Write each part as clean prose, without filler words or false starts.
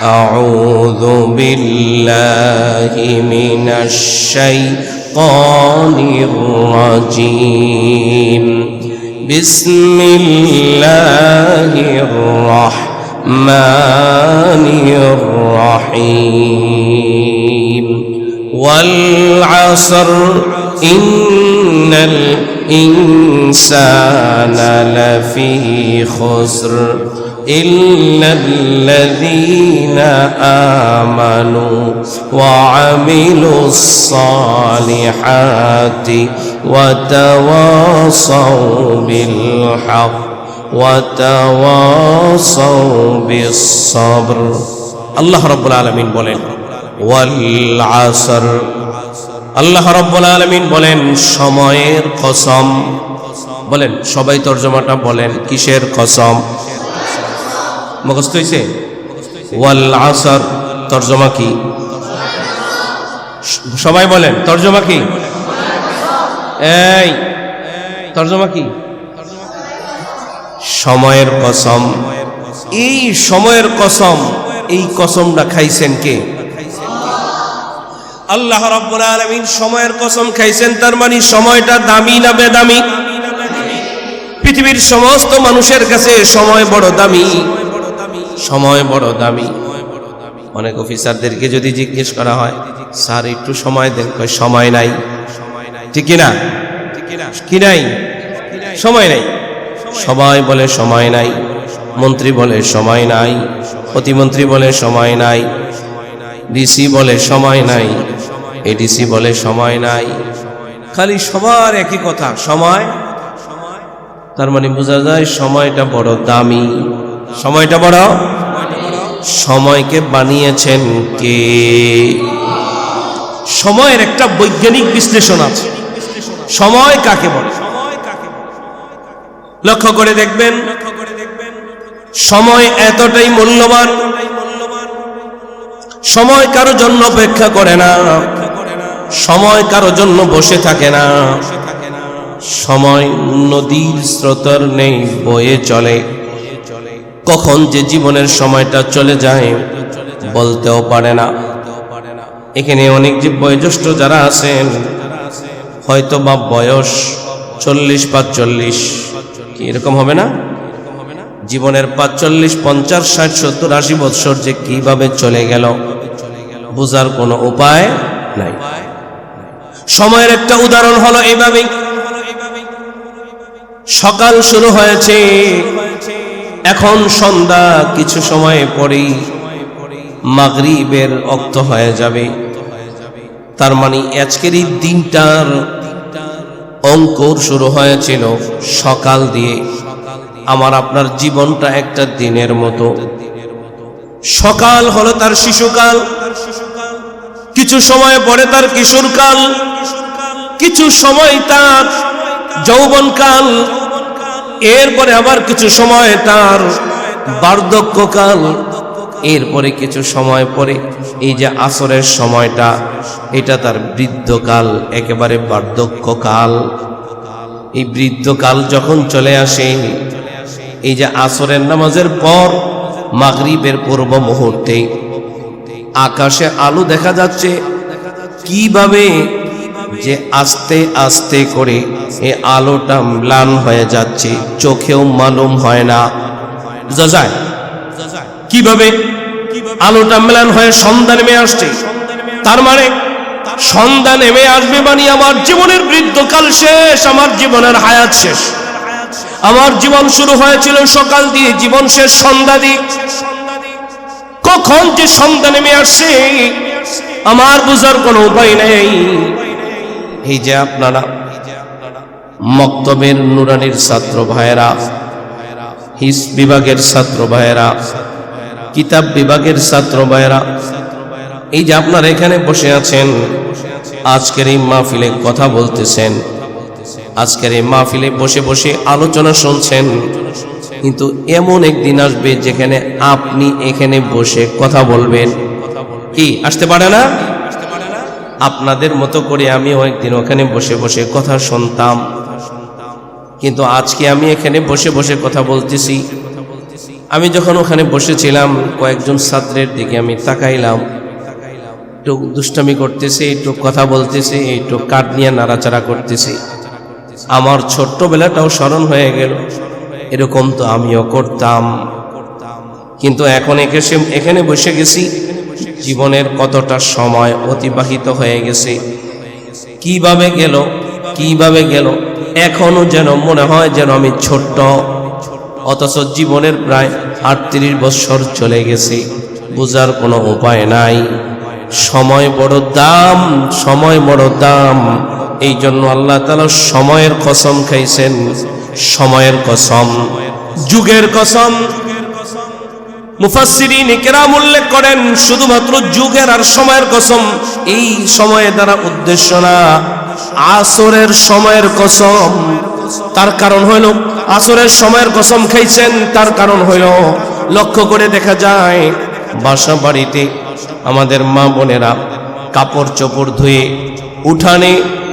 أعوذ بالله من الشيطان الرجيم بسم الله الرحمن الرحيم والعصر إن الإنسان لفي خسر إلا الذين آمنوا وعملوا الصالحات وتواصوا بالحق وتواصوا بالصبر الله رب العالمين বলেন والعصر আল্লাহ রাব্বুল আলামিন বলেন সময়ের কসম বলেন সবাই তরজমাটা বলেন কিসের কসম মুখস্থ হইছে ওয়াল আসর তরজমা কি সবাই বলেন তরজমা কি এই তরজমা কি সময়ের কসম এই সময়ের কসম এই কসমটা খাইছেন কে আল্লাহ রাব্বুল আলামিন সময়ের কসম খাইছেন তার মানে সময়টা দামি না বেদামি পৃথিবীর সমস্ত মানুষের কাছে সময় বড় দামি সময় বড় দামি অনেক অফিসারদেরকে যদি জিজ্ঞেস করা হয় স্যার একটু সময় দেন কয় সময় নাই ঠিক কি না কি নাই সময় নাই সবাই বলে সময় নাই মন্ত্রী বলে সময় নাই প্রতিমন্ত্রী বলে সময় নাই ডিসি বলে সময় নাই এডিসি বলে সময় নাই খালি সবার একই কথা সময় তার মানে বোঝা যায় সময়টা বড় দামি সময়টা বড় সময়কে বানিয়েছেন কে সময়ের একটা বৈজ্ঞানিক বিশ্লেষণ আছে সময় কাকে বলে লক্ষ্য করে দেখবেন সময় এতটাই মূল্যবান সময় কারো জন্য অপেক্ষা করে না সময় কারো জন্য বসে থাকে না সময় নদীর স্রোতর নেই বয়ে চলে কখন যে জীবনের সময়টা চলে যায় বলতেও পারে না এখানে অনেক যে বয়োজ্যেষ্ঠ যারা আছেন হয়তো বা বয়স 40-45 কি এরকম হবে না জীবনের 45, 50, 60, 70, 80 বছর যে কিভাবে চলে গেল বোঝার কোনো উপায় নাই সময়ের একটা উদাহরণ হলো এইভাবে সকাল শুরু হয়েছে এখন সন্ধ্যা কিছু সময় পরেই মাগরিবের ওয়াক্ত হয়ে যাবে তার মানে আজকের এই দিনটার অঙ্কুর শুরু হয়েছিল সকাল দিয়ে আমার আপনার জীবনটা একটা দিনের মতো সকাল হলো তার শিশুকাল কিছু সময় পরে তার কিশোরকাল কিছু সময় তার যৌবনকাল এরপরে আবার কিছু সময় তার বার্ধক্যকাল এরপরে কিছু সময় পরে এই যে আসরের সময়টা এটা তার বৃদ্ধকাল একেবারে বার্ধক্যকাল এই বৃদ্ধকাল যখন চলে আসে এই যে আসরের নামাজের পর মাগরিবের পূর্ব মুহূর্তে আকাশে আলো দেখা যাচ্ছে কিভাবে যে আস্তে আস্তে করে এই আলোটা ম্লান হয়ে যাচ্ছে চোখেও মালুম হয় না বোঝা যায় কিভাবে আলোটা ম্লান হয়ে সন্ধ্যা নেমে আসছে তার মানে সন্ধ্যা নেমে আসবে মানে আমার জীবনের বৃদ্ধকাল শেষ আমার জীবনের হায়াত শেষ আমার জীবন শুরু হয়েছিল সকাল দিয়ে জীবন শেষ সন্ধ্যা দিয়ে কখন যে সন্ধ্যা নেমে আসছে আমার বুঝার কোনো উপায় নেই এই যে আপনারা মক্তবের নুরানির ছাত্র ভাইয়েরা হিস বিভাগের ছাত্র ভাইয়েরা কিতাব বিভাগের ছাত্র ভাইয়েরা এই যে আপনারা এখানে বসে আছেন আজকের এই মাহফিলে কথা বলতেছেন আজকের এই মাহফিলে বসে বসে আলোচনা শুনছেন কিন্তু এমন একদিন আসবে যেখানে আপনি এখানে বসে কথা বলবেন কি আসতে পারে না আপনাদের মতো করে আমিও একদিন ওখানে বসে বসে কথা শুনতাম কিন্তু আজকে আমি এখানে বসে বসে কথা বলতেছি আমি যখন ওখানে বসেছিলাম কয়েকজন ছাত্রের দিকে আমি তাকাইলাম, একটু দুষ্টামি করতেছে, একটু কথা বলতেছে, একটু কাঠ নিয়ে নাড়াচাড়া করতেছে। আমার ছোট্টবেলাটাও স্মরণ হয়ে গেল, এরকম তো আমিও করতাম। কিন্তু এখন এখানে বসে গেছি, জীবনের কতটা সময় অতিবাহিত হয়ে গেছে, কিভাবে গেল এখনো যেন মনে হয় যেন আমি ছোট্ট, অথচ জীবনের প্রায় 38 বছর চলে গেছে। বোঝার কোনো উপায় নাই। সময় বড় দাম। এই জন্য আল্লাহ তাআলা সময়ের কসম খাইছেন, সময়ের কসম, যুগের কসম। মুফাসসিরিন ইকরাম উল্লেখ করেন শুধুমাত্র যুগের আর সময়ের কসম, এই সময়ের দ্বারা উদ্দেশ্য না, আসরের সময়ের কসম। তার কারণ হইল আসরের সময়ের কসম খাইছেন, তার কারণ হইল লক্ষ্য করে দেখা যায় বাসা বাড়িতে আমাদের মা বোনেরা কাপড় চোপড় ধুয়ে উঠানে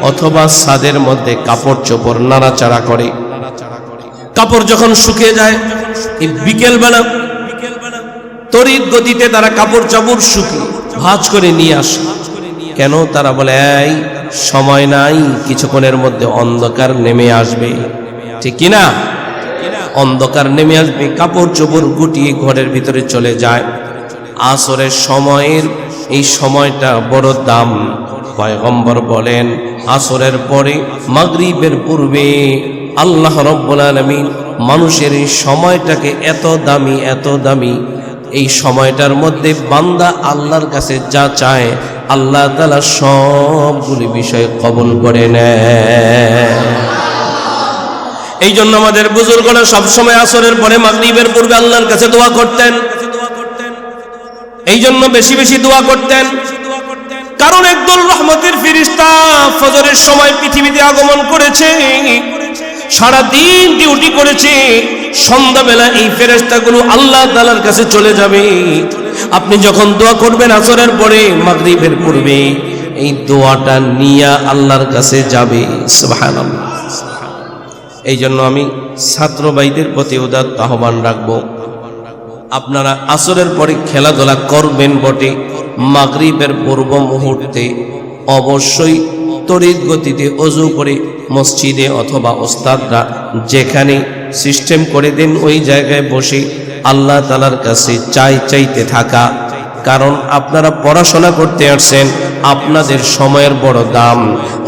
অথবা ছাদের মধ্যে কাপড় চোপড় নাড়াচাড়া করে। কাপড় যখন শুকিয়ে যায় এই বিকেলবেলা তড়িৎ গতিতে তারা কাপড় চাপড় শুকিয়ে ভাঁজ করে নিয়ে আসে। কেন? তারা বলে এই সময় নাই, কিছুক্ষণের মধ্যে অন্ধকার নেমে আসবে, ঠিক কিনা? অন্ধকার নেমে আসবে, কাপড় চোপড় গুটিয়ে ঘরের ভিতরে চলে যায়। আসরের সময়ের এই সময়টা বড় দাম। পয়গম্বর বলেন আসরের পরে মাগরিবের পূর্বে আল্লাহ রাব্বুল আলামিন মানুষের এই সময়টাকে এত দামি, এই সময়টার মধ্যে বান্দা আল্লাহর কাছে যা চায় আল্লাহ তাআলা সবগুলি বিষয় কবুল করে নেয়। এই জন্য আমাদের বুজুর্গরা সবসময় আসরের পরে মাগরিবের পূর্বে আল্লাহর কাছে দোয়া করতেন। এই জন্য বেশি বেশি দোয়া করতেন, কারণ একদল রহমতের ফেরেশতা ফজরের সময় পৃথিবীতে আগমন করেছে, সারাদিন ডিউটি করেছে, সন্ধ্যাবেলা এই ফেরেশতাগুলো আল্লাহ তাআলার কাছে চলে যাবে। আপনি যখন দোয়া করবেন আসরের পরে মাগরিবের পূর্বে, এই দোয়াটা নিয়ে আল্লাহর কাছে যাবে। সুবহানাল্লাহ। এই জন্য আমি ছাত্র ভাইদের প্রতি উদাত্ত আহ্বান রাখবো, আপনারা আসরের পরে খেলাধুলা করবেন বটে, মাগরিবের পূর্ব মুহূর্তে অবশ্যই তড়িৎ গতিতে ওযু করে মসজিদে অথবা ওস্তাদরা যেখানে সিস্টেম করে দেন ওই জায়গায় বসে আল্লাহ তাআলার কাছে চাইতে থাকা। কারণ আপনারা পড়াশোনা করতে আসছেন, আপনাদের সময়ের বড় দাম,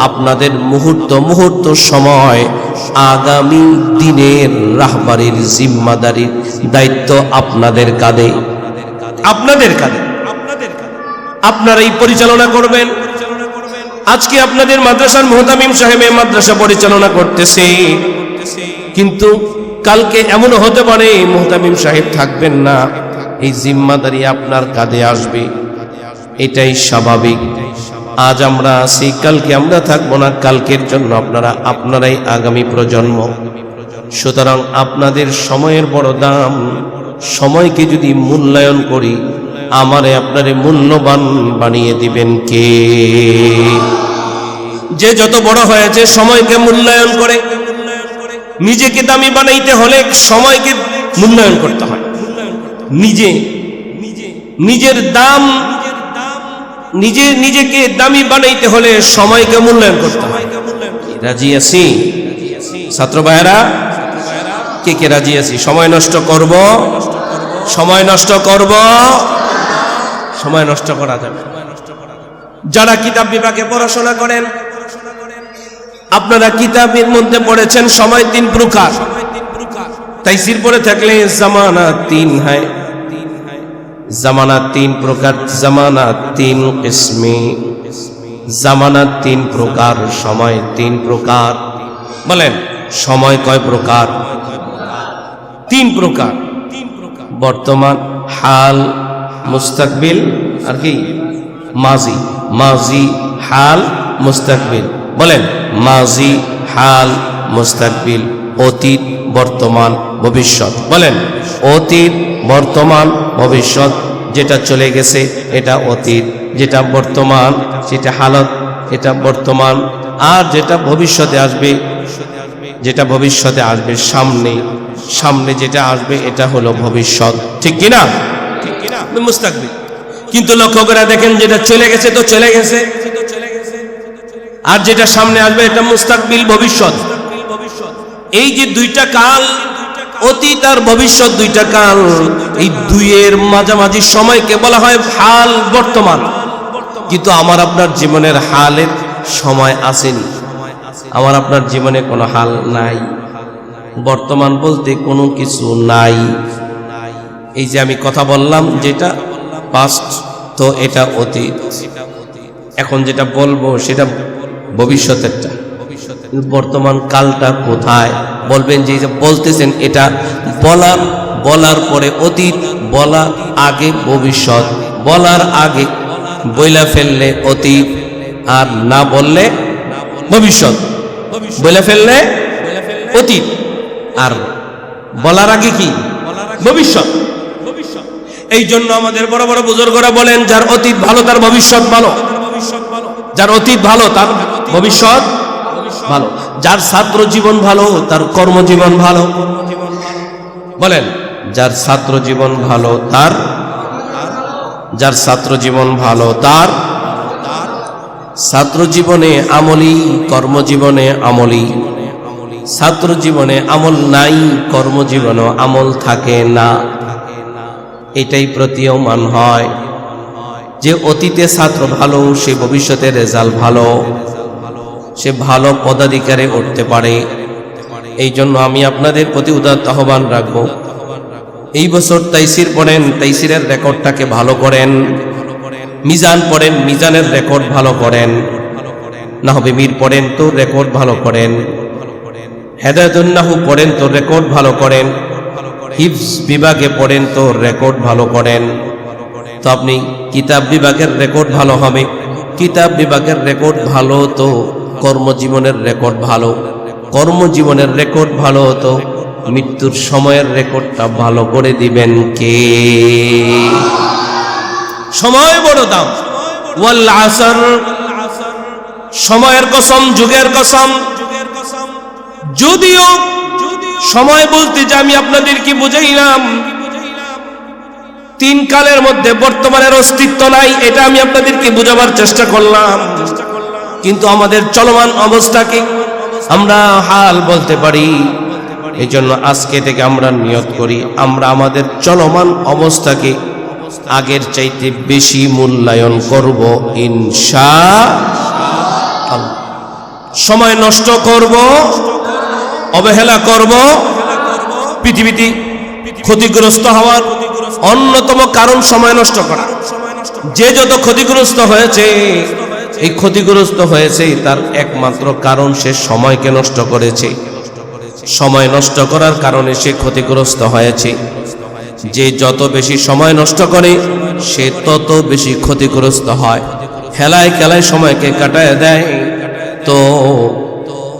আপনাদের মুহূর্ত সময় আগামী দিনের রাহবারির জিম্মাদারির দায়িত্ব আপনাদের কাঁধে, আপনারাই পরিচালনা করবেন। আজকে আপনাদের মাদ্রাসার মুহতামিম সাহেব মাদ্রাসা পরিচালনা করতেছে, কিন্তু কালকে এমনও হতে পারে মুহতামিম সাহেব থাকবেন না, এই জিম্মাদারি আপনার কাঁধে আসবে, এটাই স্বাভাবিক। আজ আমরা আছি, কালকে আমরা থাকবো না, কালকের জন্য আপনারাই আগামী প্রজন্ম। সুতরাং আপনাদের সময়ের বড় দাম। সময়কে যদি মূল্যায়ন করি, আমারে আপনারে মূল্যবান বানিয়ে দিবেন কে? যে যত বড় হয়েছে সময়কে মূল্যায়ন করে। নিজেকে দামি বানাইতে হলে সময়কে মূল্যায়ন করতে হয়। নিজের দাম, নিজেকে দামি বানাইতে হলে সময়কে মূল্যায়ন করতে হয়। রাজি আছি ছাত্র ভাইয়েরা? কে রাজি আছি? সময় নষ্ট করব? সময় নষ্ট করা যাবে। যারা কিতাব বিভাগে পড়াশোনা করেন, আপনারা কিতাবের মধ্যে পড়েছেন সময় 3 প্রকার। তাইসির পড়ে থাকলে জামানা 3 হয়, জামানা 3 প্রকার, জামানা 3 কিসমে, জামানা 3 প্রকার, সময় 3 প্রকার। বলেন সময় কয় প্রকার? 3 প্রকার। বর্তমান, হাল, মুস্তাকবিল আর কি মাজি, হাল, মুস্তাকবিল। বলেন মাজি, হাল, মুস্তাকবিল, অতীত, বর্তমান, ভবিষ্যৎ। বলেন অতীত, বর্তমান, ভবিষ্যৎ। যেটা চলে গেছে এটা অতীত, যেটা বর্তমান সেটা হালত, এটা বর্তমান। আর যেটা ভবিষ্যতে আসবে সামনে, সামনে যেটা আসবে এটা হলো ভবিষ্যৎ, ঠিক কিনা? মুস্তাকবিল। কিন্তু লক্ষ্য করে দেখেন, যেটা চলে গেছে তো চলে গেছে, আর যেটা সামনে আসবে এটা মুস্তাকবিল, ভবিষ্যৎ। এই যে দুইটা কাল, অতীত আর ভবিষ্যৎ, দুইটা কাল, এই দুইয়ের মাঝামাঝি সময়কে বলা হয় হাল, বর্তমান। কিন্তু আমার আপনার জীবনের হালের সময় আসেনি, আমার আপনার জীবনে কোনো হাল নাই, বর্তমান বলতে কোনো কিছু নাই। এই যে আমি কথা বললাম যেটা পাস্ট, তো এটা অতীত। এখন যেটা বলবো সেটা ভবিষ্যতেরটা। বর্তমান কালটা কোথায়? বলবেন যে বলতেছেন এটা বলার পরে অতীত, বলার আগে ভবিষ্যৎ, বলার আগে বইলা ফেললে অতীত, আর না বললে ভবিষ্যৎ, বইলা ফেললে অতীত, আর বলার আগে কি ভবিষ্যৎ। এই জন্য আমাদের বড় বড় বুজুর্গরা বলেন, যার অতীত ভালো তার ভবিষ্যৎ ভালো, যার অতীত ভালো তার ভবিষ্যৎ ভালো, যার ছাত্র জীবন ভালো তার কর্মজীবন ভালো। বলেন, যার ছাত্র জীবন ভালো তার, যার ছাত্র জীবন ভালো তার ছাত্র জীবনে আমলি, কর্মজীবনে আমলি। ছাত্র জীবনে আমল নাই, কর্মজীবনে আমল থাকে না। এটাই প্রতীয়মান হয় যে অতীতে ছাত্র ভালো, সে ভবিষ্যতে রেজাল্ট ভালো, সে ভালো পদাধিকারে উঠতে পারে। এই জন্য আমি আপনাদের প্রতি উদাত্ত আহ্বান রাখবো, এই বছর তাইসির পড়েন, তাইসিরের রেকর্ডটাকে ভালো করেন। মিজান পড়েন, মিজানের রেকর্ড ভালো করেন। না হবে মীর পড়েন তো রেকর্ড ভালো করেন। হেদায়েতুন নাহু পড়েন তো রেকর্ড ভালো করেন। হিফজ বিভাগে পড়েন তো রেকর্ড ভালো করেন। তো আপনি কিতাব বিভাগের রেকর্ড ভালো হবে, কিতাব বিভাগের রেকর্ড ভালো তো কর্মজীবনের রেকর্ড ভালো, কর্মজীবনের রেকর্ড ভালো হতো, মৃত্যুর সময়ের রেকর্ডটা ভালো করে দিবেন কে? সময় বড় দাম। ওয়াল আসর, সময়ের কসম, যুগের কসম। যদিও সময় বলতে যে আমি আপনাদেরকে বুঝাইলাম তিন কালের মধ্যে বর্তমানের অস্তিত্ব নাই, এটা আমি আপনাদেরকে বোঝাবার চেষ্টা করলাম। কিন্তু আমাদের চলমান অবস্থাকে আমরা হাল বলতে পারি। এই জন্য আজকে থেকে আমরা নিয়ত করি, আমরা আমাদের চলমান অবস্থাকে আগের চাইতে বেশি মূল্যায়ন করব ইনশাআল্লাহ। সময় নষ্ট করব, অবহেলা করব, পৃথিবীতে ক্ষতিগ্রস্ত হওয়ার অন্যতম কারণ সময় নষ্ট করা। যে যত ক্ষতিগ্রস্ত হয়েছে, এই ক্ষতিগ্রস্ত হয়েছে তার একমাত্র কারণ সে সময়কে নষ্ট করেছে। সময় নষ্ট করার কারণে সে ক্ষতিগ্রস্ত হয়েছে। যে যত বেশি সময় নষ্ট করে সে তত বেশি ক্ষতিগ্রস্ত হয়। খেলায় খেলায় সময়কে কাটায় দেয়, তো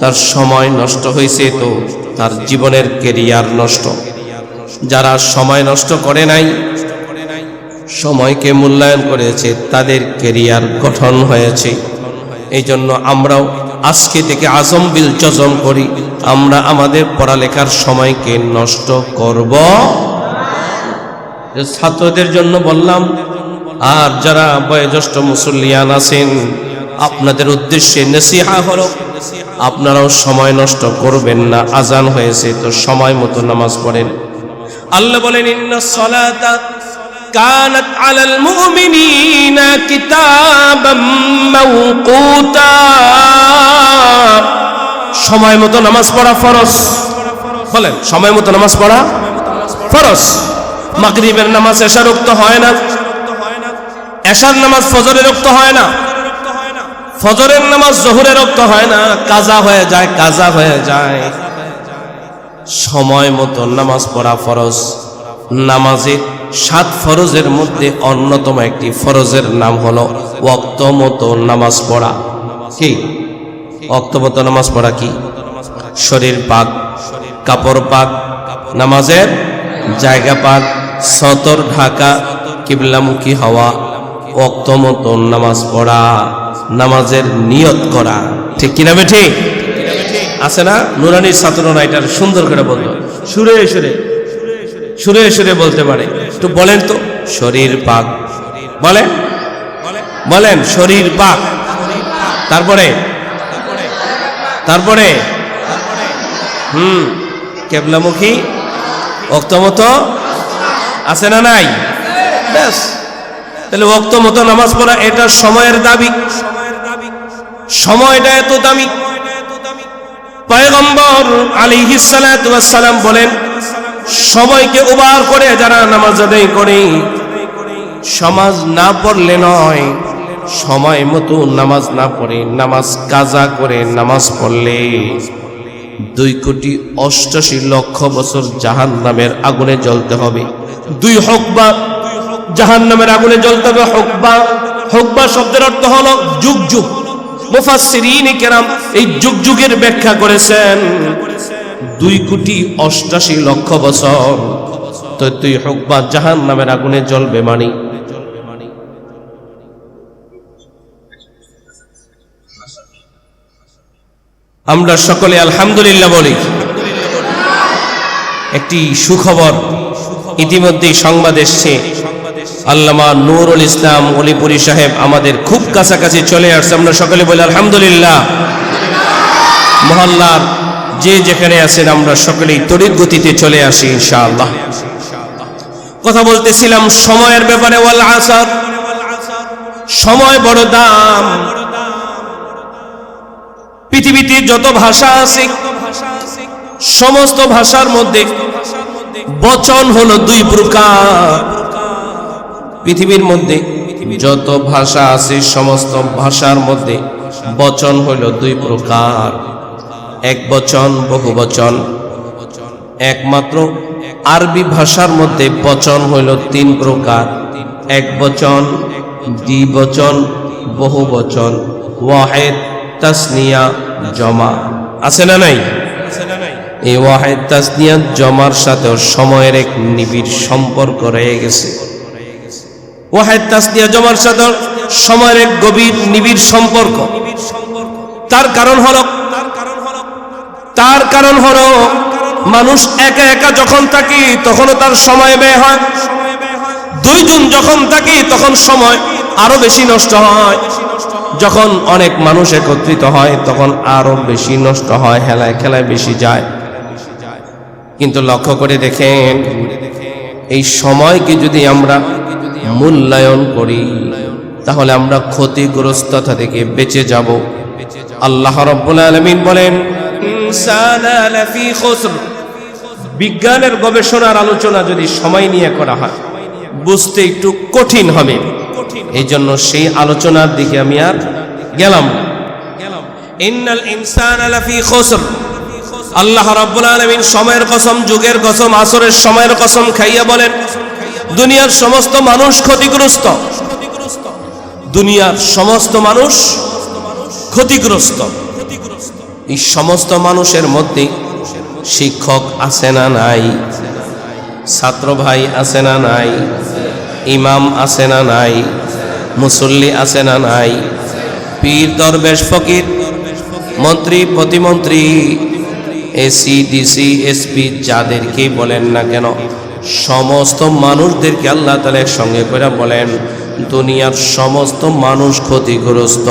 তার সময় নষ্ট হয়েছে, তো তার জীবনের কেরিয়ার নষ্ট। যারা সময় নষ্ট করে নাই, সময়কে মূল্যায়ন করেছে, তাদের কেরিয়ার গঠন হয়েছে। এই জন্য আমরাও আজকে থেকে আজম বিল জজম করি, আমরা আমাদের পড়ালেখার সময়কে নষ্ট করব। ছাত্রদের জন্য বললাম, আর যারা বয়োজ্যেষ্ঠ মুসল্লিয়ান আছেন, আপনাদের উদ্দেশ্যে নসিহা হলো, আপনারাও সময় নষ্ট করবেন না। আজান হয়েছে তো সময় মতো নামাজ পড়েন। আল্লাহ বলেন, ইন্নাস সালাতা কানাত আলাল মুমিনিনা কিতাবাম মাওকুতা। সময় মতো নামাজ পড়া ফরজ। বলেন, সময় মতো নামাজ পড়া ফরজ। মাগরিবের নামাজ এশার রক্ত হয় না, এশার নামাজ ফজরের রক্ত হয় না, ফজরের নামাজ জোহরের রক্ত হয় না, কাজা হয়ে যায়, কাজা হয়ে যায়। সময় মতো নামাজ পড়া ফরজ। নামাজে 7 ফরজের মধ্যে অন্যতম একটি ফরজের নাম হলো ওয়াক্ত মতো নামাজ পড়া। কি ওয়াক্ত মতো নামাজ পড়া? কি শরীর পাক, কাপড় পাক, নামাজের জায়গা পাক, সতর ঢাকা, কিবলামুখী হওয়া, ওয়াক্ত মতো নামাজ পড়া, নামাজের নিয়ত করা। ঠিক কিনা? ঠিক আছে না? নুরানির ছাত্ররা এটা সুন্দর করে বলতো। সুরে সুরে সুরে সুরে বলতে পারে। একটু বলেন তো, শরীর পাক বলেন, বলেন শরীর পাক। তারপরে তারপরে কেবলামুখী, ওয়াক্ত মতো আছে না নাই? ব্যাস, তাহলে ওয়াক্ত মতো নামাজ পড়া এটা সময়ের দাবি। সময়টা এত দামি। পয়গম্বর আলাইহিস সালাতু ওয়াস সালাম বলেন, সময়কে ওভার করে যারা নামাজ আদায় করে, সমাজ না পড়লে নয়, সময় মতো নামাজ না পড়ে, নামাজ কাজা করে নামাজ পড়লে 2,88,00,000 বছর জাহান্নামের আগুনে জ্বলতে হবে। 2 হুকবা জাহান্নামের আগুনে জ্বলতে হবে। হুকবা, হুকবা শব্দের অর্থ হলো যুগ যুগ। মুফাসসিরিন কেরাম এই যুগ যুগের ব্যাখ্যা করেছেন 2,88,00,000 বছর। তো 2 হুকবা জাহান্নামের আগুনে জ্বলবে মানে আমরা সকলে আলহামদুলিল্লাহ বলি। একটি সুখবর ইতিমধ্যেই সংবাদ এসছে, আল্লামা নূরুল ইসলাম অলিপুরি সাহেব আমাদের খুব কাছাকাছি চলে আসছে। আমরা সকলে বলি আলহামদুলিল্লাহ। মহল্লার যে যেখানে আছেন আমরা সকলেই তড়িৎ গতিতে চলে আসি ইনশাআল্লাহ। কথা বলতেছিলাম সময়ের ব্যাপারে। ওয়াল আসর, সময় বড় দাম। পৃথিবীতে যত ভাষা আছে সমস্ত ভাষার মধ্যে বচন হলো 2 প্রকার। পৃথিবীর মধ্যে যত ভাষা আছে সমস্ত ভাষার মধ্যে বচন হলো 2 প্রকার, এক বচন, বহু বচন। একমাত্র আরবি ভাষার মধ্যে বচন হইল 3 প্রকার, এক বচন, দ্বিবচন, বহু বচন, ওয়াহিদ, তাসনিয়া, জমা। আছে না নাই? এই ওয়াহিদ, তাসনিয়া, জমার সাথে সময়ের এক নিবিড় সম্পর্ক রয়ে গেছে। ওয়াহিদ, তাসনিয়া, জমার সাথে সময়ের এক গভীর নিবিড় সম্পর্ক। তার কারণ হলো মানুষ একা একা যখন থাকি তখনও তার সময় ব্যয় হয়। 2 জন যখন থাকি তখন সময় আরো বেশি নষ্ট হয়। যখন অনেক মানুষ একত্রিত হয় তখন আরো বেশি নষ্ট হয়, হেলায় খেলায় বেশি যায়। কিন্তু লক্ষ্য করে দেখেন, এই সময়কে যদি আমরা মূল্যায়ন করি তাহলে আমরা ক্ষতিগ্রস্ততা থেকে বেঁচে যাব। আল্লাহ রাব্বুল আলামিন বলেন, ইনসানা লাফি খুসর। বিজ্ঞানের গবেষণার আলোচনা যদি সময় নিয়ে করা হয় বুঝতে একটু কঠিন হবে, এই জন্য সেই আলোচনার দিকে আমি আর গেলাম। ইন্নাল ইনসানা লাফি খুসর। আল্লাহ রাব্বুল আলামিন সময়ের কসম, যুগের কসম, আসরের সময়ের কসম খাইয়া বলেন, দুনিয়ার সমস্ত মানুষ ক্ষতিগ্রস্ত। দুনিয়ার সমস্ত মানুষ ক্ষতিগ্রস্ত। এই সমস্ত মানুষের মধ্যে শিক্ষক আছে না নাই? ছাত্র ভাই আছে না নাই? ইমাম আছে না নাই? মুসল্লি আছে না নাই? পীর, দরবেশ, ফকির, মন্ত্রী, প্রতিমন্ত্রী, এসি, ডিসি, এসপি, যাদেরকে বলেন না কেন, সমস্ত মানুষদেরকে আল্লাহ তাআলা একসঙ্গে করে বলেন, দুনিয়ার সমস্ত মানুষ ক্ষতিগ্রস্ত।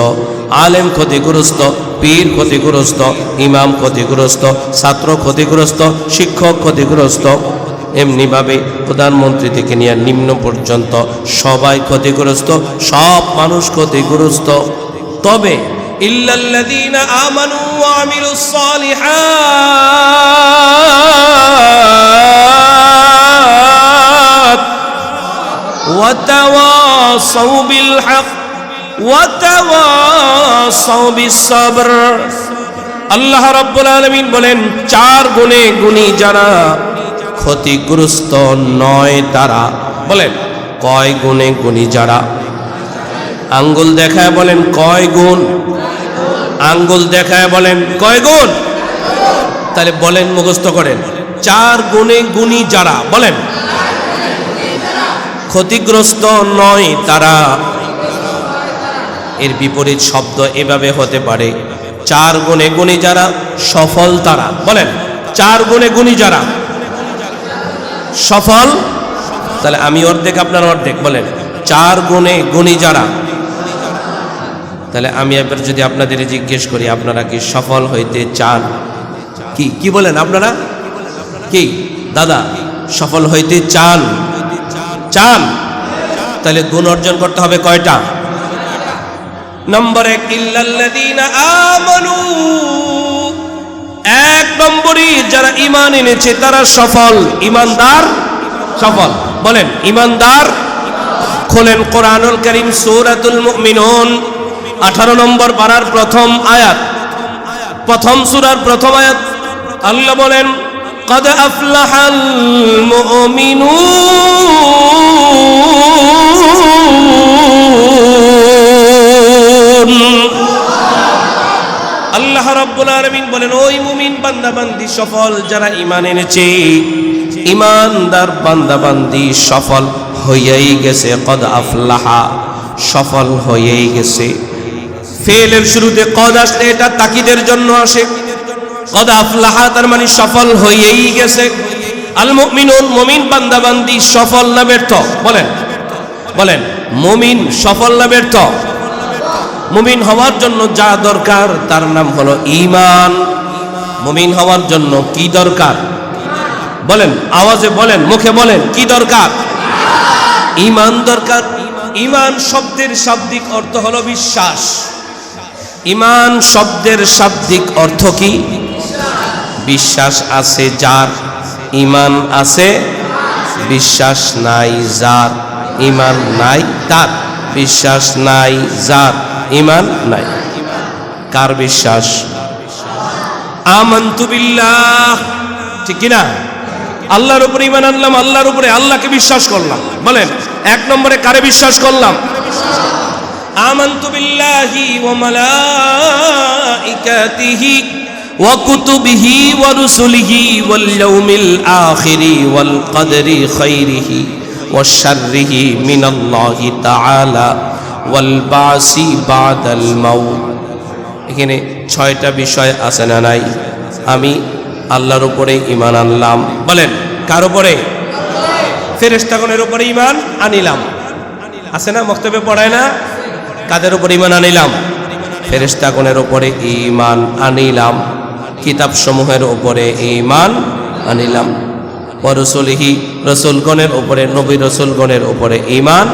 আলেম ক্ষতিগ্রস্ত, পীর ক্ষতিগ্রস্ত, ইমাম ক্ষতিগ্রস্ত, ছাত্র ক্ষতিগ্রস্ত, শিক্ষক ক্ষতিগ্রস্ত। এমনিভাবে প্রধানমন্ত্রী থেকে নিয়ে নিম্ন পর্যন্ত সবাই ক্ষতিগ্রস্ত, সব মানুষ ক্ষতিগ্রস্ত। তবে ইল্লাল্লাযীনা আমানু ওয়া আমিলুস সালিহাত ওয়া তাওয়াসাউ বিল হক ওয়া তাওয়াসাউ বিস সবর। আল্লাহ রাব্বুল আলামিন বলেন, 4 গুণে গুণী যারা ক্ষতিগ্রস্ত নয় তারা। বলেন কয় গুণে গুণী যারা? আঙ্গুল দেখায় বলেন কয় গুণ? আঙ্গুল দেখায় বলেন কয় গুণ? তাহলে বলেন, মুখস্থ করেন, 4 গুণে গুণী যারা। বলেন ক্ষতিগ্রস্ত নয় তারা। এর বিপরীত শব্দ এভাবে হতে পারে, 4 গুণে গুণী যারা সফল তারা। বলেন 4 গুণে গুণী যারা সফল। তাহলে আমি অর্ধেক, আপনার অর্ধেক। বলেন 4 গুণে গুণী যারা। তাহলে আমি এবার যদি আপনাদের জিজ্ঞেস করি, আপনারা কি সফল হইতে চান? কি বলেন আপনারা? কি দাদা, সফল হইতে চান? তাহলে গুণ অর্জন করতে হবে কয়টা? নম্বর 1, ইল্লাল্লাযীনা আমানু। 1 নম্বরে যারা ঈমান এনেছে তারা সফল, ঈমানদার সফল। বলেন ঈমানদার। খোলেন কোরআনুল কারীম সূরাতুল মুমিনুন 18 নম্বর পারার প্রথম আয়াত, প্রথম সূরার প্রথম আয়াত। আল্লাহ বলেন قد أفلح المؤمنون। আল্লাহ রাব্বুল আলামিন বলেন ওই মুমিন বান্দাবান্দি সফল যারা ঈমান এনেছে, ঈমানদার বান্দাবান্দি সফল হয়েই গেছে। কদ আফলাহা, সফল হয়েই গেছে। ফেলের শুরুতে কদ আসলে এটা তাকিদের জন্য আসে। কদ আফলাহা তার মানে সফল হয়েই গেছে। আল মুমিনুন, মুমিন বান্দাবান্দি সফল না ব্যর্থ? বলেন মুমিন সফল না ব্যর্থ? মুমিন হওয়ার জন্য যা দরকার তার নাম হলো ঈমান। মুমিন হওয়ার জন্য কি দরকার? বলেন আওয়াজে বলেন, মুখে বলেন, কি দরকার? ঈমান দরকার। ঈমান শব্দের শাব্দিক অর্থ হলো বিশ্বাস। ঈমান শব্দের শাব্দিক অর্থ কি? বিশ্বাস আছে যার, ঈমান আছে। বিশ্বাস নাই যার, ঈমান নাই তার। বিশ্বাস নাই যার, ঈমান নাই। কার বিশ্বাস? আমানতু বিল্লাহ, ঠিক কি না? আল্লাহর উপরে ঈমান আনলাম, আল্লাহর উপরে, আল্লাহকে বিশ্বাস করলাম। বলেন 1 নম্বরে কারে বিশ্বাস করলাম? আমানতু বিল্লাহি ওয়া মালাইকাতিহি ওয়া কুতুবিহি ওয়া রুসুলিহি ওয়াল ইয়াউমিল আখিরি ওয়াল কদরি খাইরিহি ওয়া শাররিহি মিনাল্লাহি তাআলা ওয়াল বাসি বাদাল মাউত। এখানে 6টা বিষয় আছে না নাই? আমি আল্লাহর উপরে ঈমান আনলাম। বলেন কার উপরে? ফেরেশতাগণের উপরে ঈমান আনিলাম। আছে না, মক্তবে পড়ায় না? কাদের উপরে ঈমান আনিলাম? ফেরেশতাগণের উপরে ঈমান আনিলাম। কিতাব সমূহের উপরে ঈমান আনিলাম। ওয়া রাসূলিহি, রাসূলগণের উপরে, নবী রাসূলগণের উপরে ঈমান।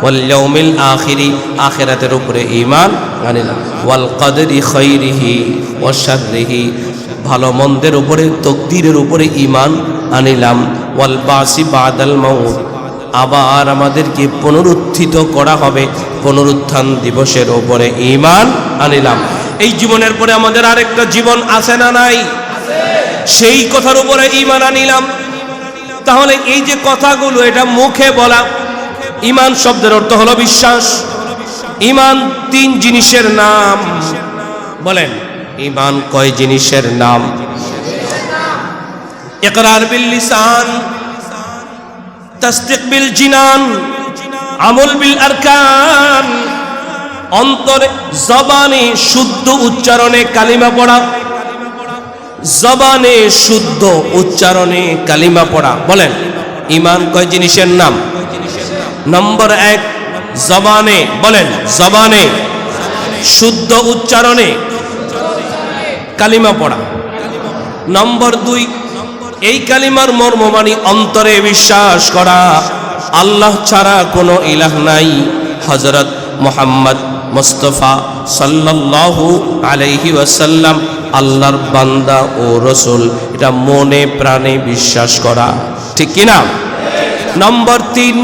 ওয়াল ইয়াউমিল আখিরি, আখিরাতের উপরে ঈমান আনিলাম। ওয়াল কদরি খাইরিহি ওয়া শাররিহি, ভালো মন্দের উপরে, তকদিরের উপরে ঈমান আনিলাম। ওয়াল বাসি বাদাল মাউত, আবার আমাদেরকে পুনরুত্থিত করা হবে, পুনরুত্থান দিবসের উপরে ঈমান আনিলাম। এই জীবনের পরে আমাদের আরেকটা জীবন আছে না নাই? সেই কথার উপরে ঈমান আনিলাম। তাহলে এই যে কথাগুলো, এটা মুখে বলা। ঈমান শব্দের অর্থ হলো বিশ্বাস। ঈমান 3 জিনিসের নাম। বলেন ঈমান কয় জিনিসের নাম? ইকরার বিল লিসান, তাসদীক বিল জিনান, আমল বিল আরকান। অন্তরে, জবানে শুদ্ধ উচ্চারণে কালিমা পড়া। জবানে শুদ্ধ উচ্চারণে কালিমা পড়া। বলেন ঈমান কয় জিনিসের নাম? নম্বর 1 জবানে। বলেন জবানে শুদ্ধ উচ্চারণে কালিমা পড়া। নম্বর 2 এই কালিমার মর্ম মানে অন্তরে বিশ্বাস করা আল্লাহ ছাড়া কোনো ইলাহ নাই। হযরত মুহাম্মদ মুস্তাফা সাল্লাল্লাহু আলাইহি ওয়াসাল্লাম আল্লাহর বান্দা ও রাসূল, এটা মনে প্রাণে বিশ্বাস করা, ঠিক কি না? নম্বর 3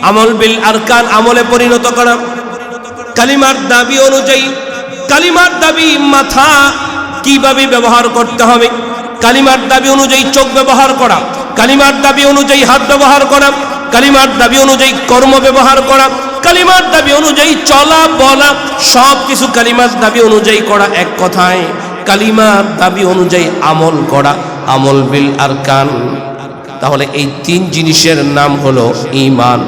আমল বিল আরকান, আমলে পরিণত করা। কালিমার দাবি অনুযায়ী, কালিমার দাবি মাথা কিভাবে ব্যবহার করতে হবে, কালিমার দাবি অনুযায়ী চোখ ব্যবহার করা, কালিমার দাবি অনুযায়ী হাত ব্যবহার করা, কালিমার দাবি অনুযায়ী কর্ম ব্যবহার করা, কালিমার দাবি অনুযায়ী চলা বলা, সব কিছু কালিমার দাবি অনুযায়ী করা। এক কথায় কালিমার দাবি অনুযায়ী আমল করা, আমল বিল আরকান। তাহলে এই 3 জিনিসের নাম হলো ঈমান।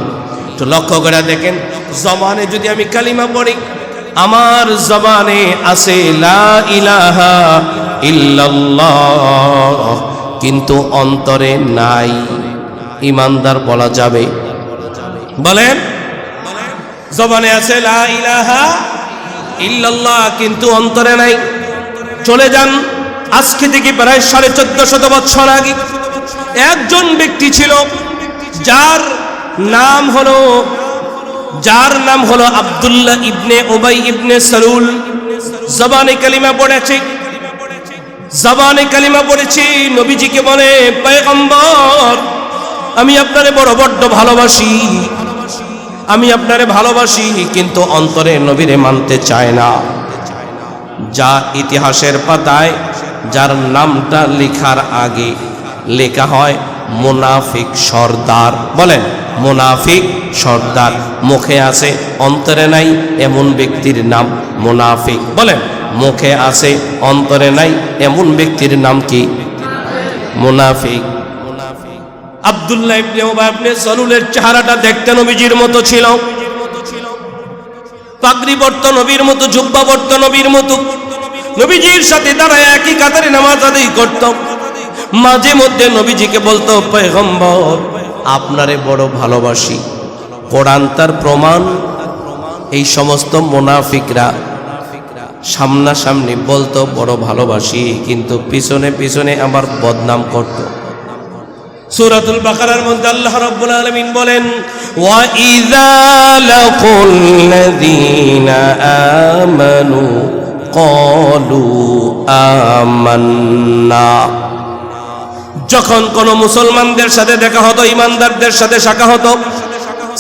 তো লক্ষ্য করে দেখেন, জবানে যদি আমি কালিমা পড়ি, আমার জবানে আছে লা ইলাহা ইল্লাল্লাহ, কিন্তু অন্তরে নাই। ইমানদার বলা যাবে? বলেন, জবানে আছে লা ইলাহা ইল্লাল্লাহ, কিন্তু অন্তরে নাই। চলে যান আজকে থেকে প্রায় 1450 বছর আগে একজন ব্যক্তি ছিল যার নাম হলো আব্দুল্লাহ ইবনে উবাই ইবনে সালুল। জবানে কালিমা পড়েছে, নবীজিকে বলে, পয়গম্বর আমি আপনারে বড় ভালোবাসি, কিন্তু অন্তরে নবীরে মানতে চায় না। যা ইতিহাসের পাতায় যার নামটা লেখার আগে লেখা হয় মুনাফিক সর্দার। বলেন, মুনাফিক সর্দার। মুখে আছে অন্তরে নাই, এমন ব্যক্তির নাম মুনাফিক। বলেন, মুখে আছে অন্তরে নাই, এমন ব্যক্তির নাম কি? মুনাফিক। আব্দুল্লাহ ইবনে উবাই ইবনে সালুলের চেহারাটা দেখতে নবীজির মতো ছিল, পাগড়ি পরত নবীর মতো, জুব্বা পরত নবীর মতো, নবীজির সাথে দাঁড়ায় একই কাতারে নামাজ আদায় করত। মাঝে মধ্যে নবীজিকে বলতো, পয়গম্বর আপনারে বড় ভালোবাসি। কোরআন তার প্রমাণ। এই সমস্ত মুনাফিকরা সামনাসামনি বলতো বড় ভালোবাসি, কিন্তু পিছনে পিছনে আবার বদনাম করত। সূরাতুল বাকারার মধ্যে আল্লাহ রাব্বুল আলামিন বলেন, ওয়া ইযা লাকুল লাযীনা আমানু ক্বালু আমান্না। যখন কোন মুসলমানদের সাথে দেখা হতো, ইমানদারদের সাথে সাক্ষাৎ হতো,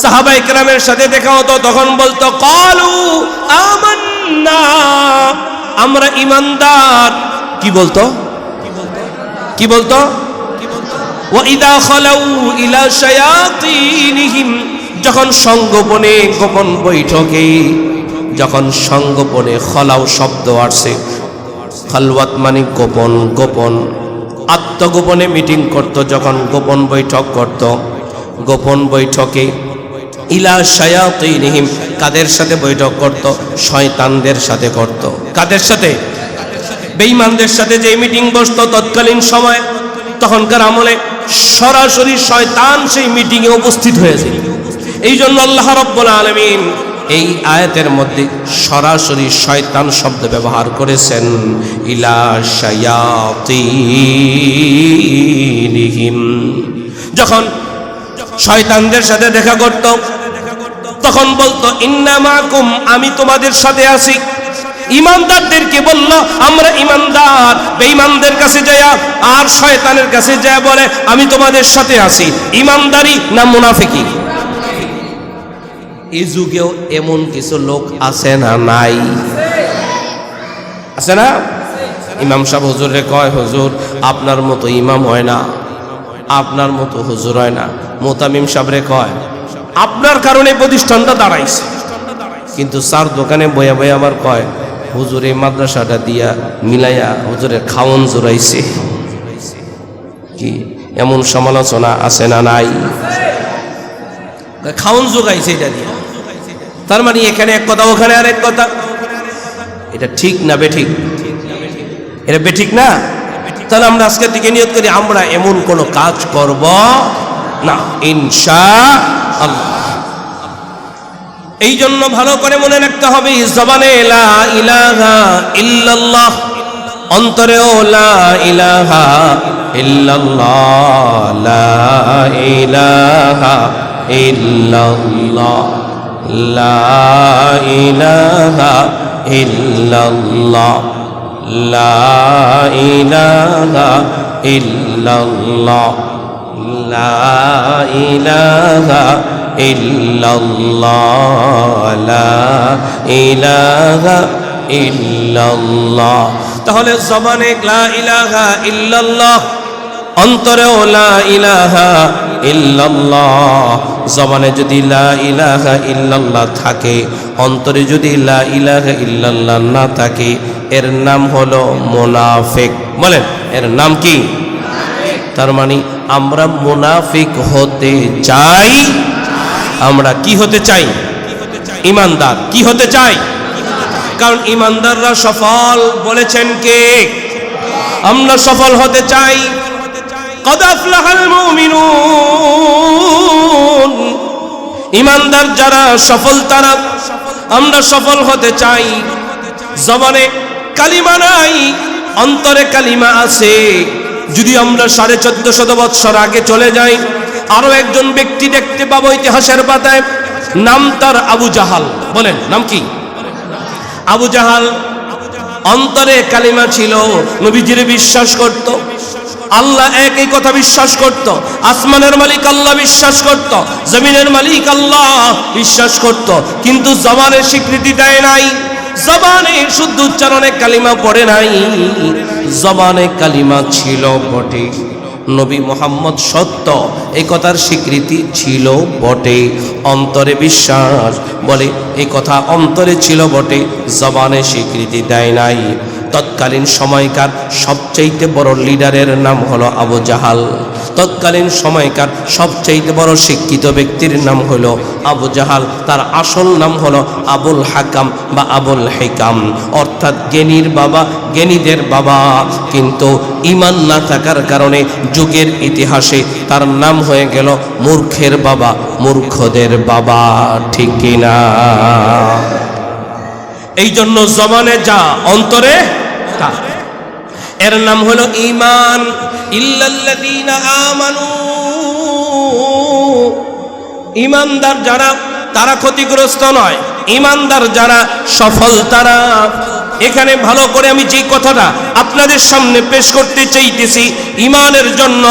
সাহাবায়ে কেরামের সাথে দেখা হতো, তখন বলতো ক্বালু আমান্না, আমরা ইমানদার। কি বলতো? ওয়াইদা খালাউ ইলা শায়াতিনহিম, যখন সংগোপনে গোপন বৈঠকে, যখন সংগোপনে, খলাউ শব্দ আসছে, খালওয়াত মানে গোপন, গোপন আত্মগোপনে মিটিং করত, যখন গোপন বৈঠক করত, গোপন বৈঠকে ইলা শায়াতিনহিম, কাদের সাথে বৈঠক করত? শয়তানদের সাথে করত। কাদের সাথে? বেঈমানদের সাথে যে মিটিং বসতো তৎকালীন সময়, তখনকার আমলে সরাসরি শয়তান সেই মিটিংয়ে উপস্থিত হয়েছে। এই জন্য আল্লাহ রাব্বুল আলামিন এই আয়াতের মধ্যে সরাসরি শয়তান শব্দ ব্যবহার করেছেন, ইলা শায়াতিনহিম। যখন শয়তানদের সাথে দেখা করত, তখন বলতো ইন্না মাকুম, আমি তোমাদের সাথে আছি। ইমানদারদেরকে বলল আমরা ইমানদার, বেঈমানদের কাছে যায় আর শয়তানের কাছে যায় বলে আমি তোমাদের সাথে আছি। ইমানদারি না মুনাফিকি? এই যুগেও এমন কিছু লোক আছে না নাই? আছে না? ইমাম সাহেব হুজুরে কয়, হুজুর আপনার মতো ইমাম হয় না, আপনার মতো হুজুর হয় না। মুতামিম সাহেবরে কয়, আপনার কারণে প্রতিষ্ঠানটা দাঁড়াইছে, কিন্তু স্যার দোকানে বয়া বয়া আবার কয়, হুজুর এই মাদ্রাসাটা দিয়া মিলাইয়া হুজুরের খাওন জোরাইছে। কি এমন সমালোচনা আছে না নাই? খাওন জোগাইছে এটা দিয়া, তার মানে এখানে এক কথা ওখানে আরেক কথা। এটা ঠিক না বেঠিক? এটা বেঠিক না? তাহলে আমরা আজকের দিকে নিয়ত করি আমরা এমন কোনো কাজ করব না ইনশাআল্লাহ। এই জন্য ভালো করে মনে রাখতে হবে, জবানে লা ইলাহা ইল্লাল্লাহ, অন্তরেও লা ইলাহা ইল্লাল্লাহ, লা ইলাহা ইল্লাল্লাহ, লা ইলাহা ইল্লাল্লাহ, লা ইলাহা ইল্লাল্লাহ, লা ইলাহা ইল্লাল্লাহ, লা ইলাহা ইল্লাল্লাহ। তাহলে জবানে লা ইলাহা ইল্লাল্লাহ, অন্তরেও লা ইলাহা ইল্লাল্লাহ। জবানে যদি লা ইলাহা ইল্লাল্লাহ থাকে, অন্তরে যদি লা ইলাহা ইল্লাল্লাহ না থাকে, এর নাম হলো মুনাফিক। বলেন, এর নাম কি? তার মানে আমরা মুনাফিক হতে চাই। আমরা কি হতে চাই? ইমানদার। কি হতে চাই? কারণ ইমানদাররা সফল বলেছেন কে? আমরা সফল হতে চাই। কদ আফলাহাল মুমিনুন, ঈমানদার যারা সফল তারা। আমরা সফল হতে চাই। জবানে কালিমা নাই, অন্তরে কালিমা আছে। যদি আমরা 1450 বৎসর আগে চলে যাই, আরো একজন ব্যক্তি দেখতে পাবো ইতিহাসের পাতায়, নাম তার আবু জাহাল। বলেন নাম কি? আবু জাহাল। অন্তরে কালিমা ছিল, নবীজির বিশ্বাস করত, আল্লাহ এক এই কথা বিশ্বাস করত, আসমানের মালিক আল্লাহ বিশ্বাস করত, জমিনের মালিক আল্লাহ বিশ্বাস করত, কিন্তু জবানের স্বীকৃতি দেয় নাই। জবানে শুদ্ধ উচ্চারণে কালিমা পড়ে নাই। জবানে কালিমা ছিল বটে, নবী মুহাম্মদ সত্য এই কথার স্বীকৃতি ছিল বটে, অন্তরে বিশ্বাস বলে এই কথা অন্তরে ছিল বটে, জবানে স্বীকৃতি দেয় নাই। তৎকালীন সময়কার সবচেয়ে বড় লিডারের নাম হলো আবু জাহাল। তৎকালীন সময়কার সবচেয়ে বড় শিক্ষিত ব্যক্তির নাম হলো আবু জাহাল। তার আসল নাম হলো আবুল হাকাম বা আবুল হিকাম, অর্থাৎ জ্ঞানীর বাবা, জ্ঞানীদের বাবা। কিন্তু ঈমান না থাকার কারণে যুগের ইতিহাসে তার নাম হয়ে গেল মূর্খের বাবা, মূর্খদের বাবা। ঠিক কিনা? এই জন্য জবানে যা, অন্তরে তা, এর নাম হলো ঈমান। ইল্লাল্লাযীনা আমানু, ঈমানদার যারা তারা ক্ষতিগ্রস্ত নয়, ঈমানদার যারা সফল তারা। এখানে ভালো করে আমি যে কথাটা আপনাদের সামনে পেশ করতে চাইতেছি, ঈমানের জন্য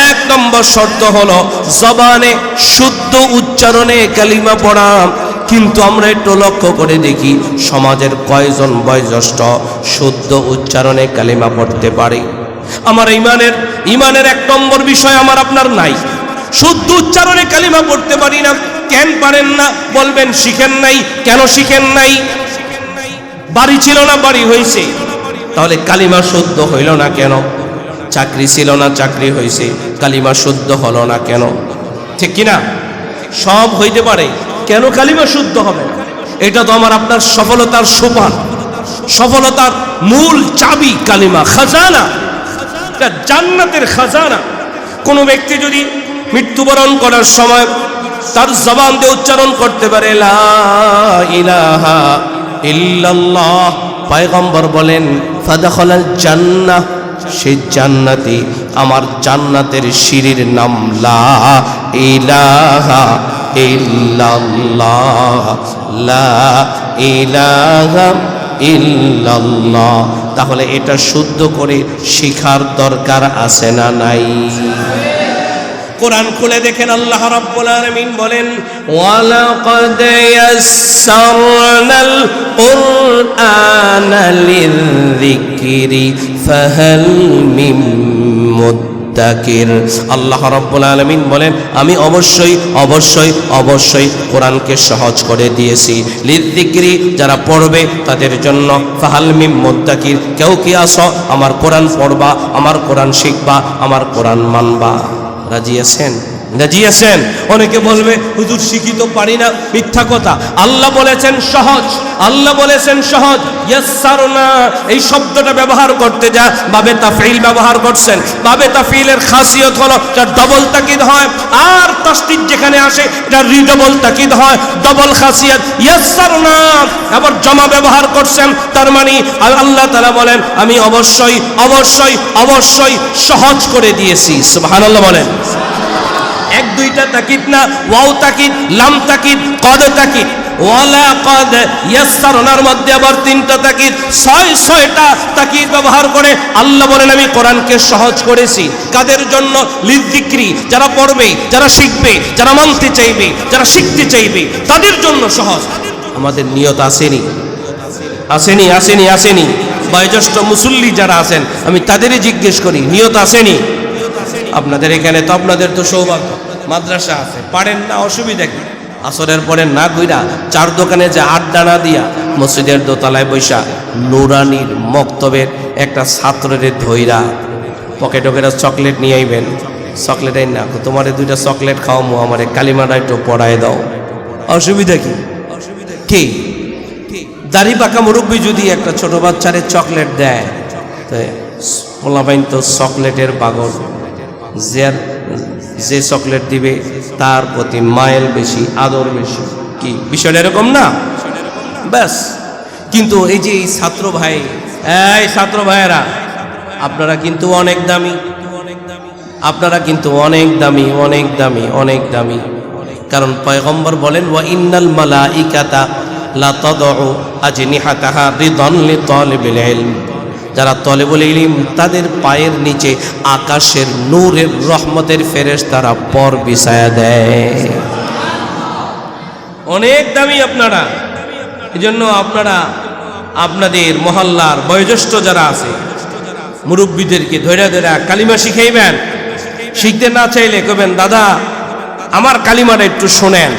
1 নম্বর শর্ত হলো জবানে শুদ্ধ উচ্চারণে কালিমা পড়া। কিন্তু আমরা একটু লক্ষ্য করে দেখি, সমাজের কয়জন বয়োজ্যেষ্ঠ শুদ্ধ উচ্চারণে কালিমা পড়তে পারে? আমার ঈমানের 1 নম্বর বিষয় আমার আপনার নাই। শুদ্ধ উচ্চারণে কালিমা পড়তে পারি না। কেন পারেন না? বলবেন শিখেন নাই। কেন শিখেন নাই? বাড়ি ছিল না, বাড়ি হয়েছে। তাহলে কালিমা শুদ্ধ হইল না কেন? চাকরি ছিল না, চাকরি হয়েছে। কালিমা শুদ্ধ হলো না কেন? ঠিক কিনা? সব হইতে পারে, কেন কালিমা শুদ্ধ হবে? এটা তো আমার আপনার সফলতার সোপান, সফলতার মূল চাবি কালিমা, খাজানা, এটা জান্নাতের খাজানা। কোন ব্যক্তি যদি মৃত্যুবরণ করার সময় তার জবান দিয়ে উচ্চারণ করতে পারে লা ইলাহা ইল্লাল্লাহ, পয়গম্বর বলেন ফাদাখালাল জান্নাহ, সেই জান্নাতি, আমার জান্নাতের সিঁড়ির নাম লা ইলাহা ইল্লাল্লাহ, লা ইলাহা ইল্লাল্লাহ। তাহলে এটা শুদ্ধ করে শিখার দরকার আছে না নাই? কোরআন খুলে দেখেন, আল্লাহ রাব্বুল আলামিন বলেন ওয়ালাকাদ ইয়াসসারনাল কুরআনা লিযিকরি ফাহাল মিন মুদ্দাকির। আল্লাহ রাব্বুল আলামিন বলেন আমি অবশ্যই কোরআনকে সহজ করে দিয়েছি। লিযিকরি, যারা পড়বে তাদের জন্য। ফাহাল মিন মুদ্দাকির, কেউ কি আসো আমার কোরআন পড়বা, আমার কোরআন শিখবা, আমার কোরআন মানবা? রাজি আছেন? রাজি আছেন? অনেকে বলবে হুজুর শিখি তো পারি না, মিথ্যা কথা। আল্লাহ বলেছেন সহজ, আল্লাহ বলেছেন সহজ। ইয়াসসারনা এই শব্দটা ব্যবহার করতে যা বাবে তাফঈল ব্যবহার করছেন। বাবে তাফঈলের খাসিয়ত হলো যার ডবল তাকিদ হয়, আর তাসদীদ যেখানে আসে এটা রিডবল তাকিদ হয়, ডবল খাসিয়ত। ইয়াসসারনা আবার জমা ব্যবহার করছেন, তার মানে আল্লাহ তাআলা বলেন আমি অবশ্যই সহজ করে দিয়েছি। সুবহানাল্লাহ বলেন। 1-2টা তাকিদ না, ওয়াও তাকিদ, লাম তাকিদ, কদ তাকিদ। ওয়ালাকাদ ইয়াসসারনার মধ্যে আবার 3টা তাকিদ, 6টা তাকিদ ব্যবহার করে আল্লাহ বলেন আমি কোরআনকে সহজ করেছি। কাদের জন্য? লিযিকরি, যারা পড়বে, যারা শিখবে, যারা মানতে চাইবে, যারা শিখতে চাইবে, তাদের জন্য সহজ। আমাদের নিয়ত আসেনি? বয়োজ্যেষ্ঠ মুসল্লি যারা আছেন আমি তাদেরই জিজ্ঞেস করি, নিয়ত আসেনি? আপনাদের এখানে তো, আপনাদের তো সৌভাগ্য, মাদ্রাসা আছে, পারেন না, অসুবিধা কি? আসরের পরে না কইরা 4 দোকানে যে আড্ডা না দিয়া মসজিদের দোতলায় বৈশা নুরানির মক্তবের একটা ছাত্রের ধইরা পকেটে চকলেট নিয়ে আইবেন। চকলেট আই না, তোমারে 2টা চকলেট খাওয়ামো, আমারে কালিমাটা একটু পড়ায় দাও। অসুবিধা কি? কি দাড়ি পাকা মুরব্বী যদি একটা ছোট বাচ্চারে চকলেট দেয়, পোলাপাইন তো চকলেটের পাগল। যে চকলেট দিবে তার প্রতি মাইল বেশি, আদর বেশি। কি বিষয়টা এরকম না? ব্যাস। কিন্তু এই যে এই ছাত্র ভাইয়েরা, আপনারা কিন্তু অনেক দামি, আপনারা কিন্তু অনেক দামি, অনেক দামি, অনেক দামি। কারণ পয়গম্বর বলেন, ওয়া ইন্নাল মালাইকাতা লা তাদউ আজনিহাতাহা রিদান লিতালিবিল ইলম। যারা তলেবুল ইলম, তাদের পায়ের নিচে আকাশের নূরের রহমতের ফেরেশতারা পর বিছায়া দেয়। অনেক দামি আপনারা। এজন্য আপনারা আপনাদের মহল্লার বয়োজ্যেষ্ঠ যারা আছে, মুরব্বীদেরকে ধৈর্য ধৈর্য কালিমা শিখাইবেন। শিখতে না চাইলে কবেন, দাদা আমার কালিমাটা একটু শোনেন।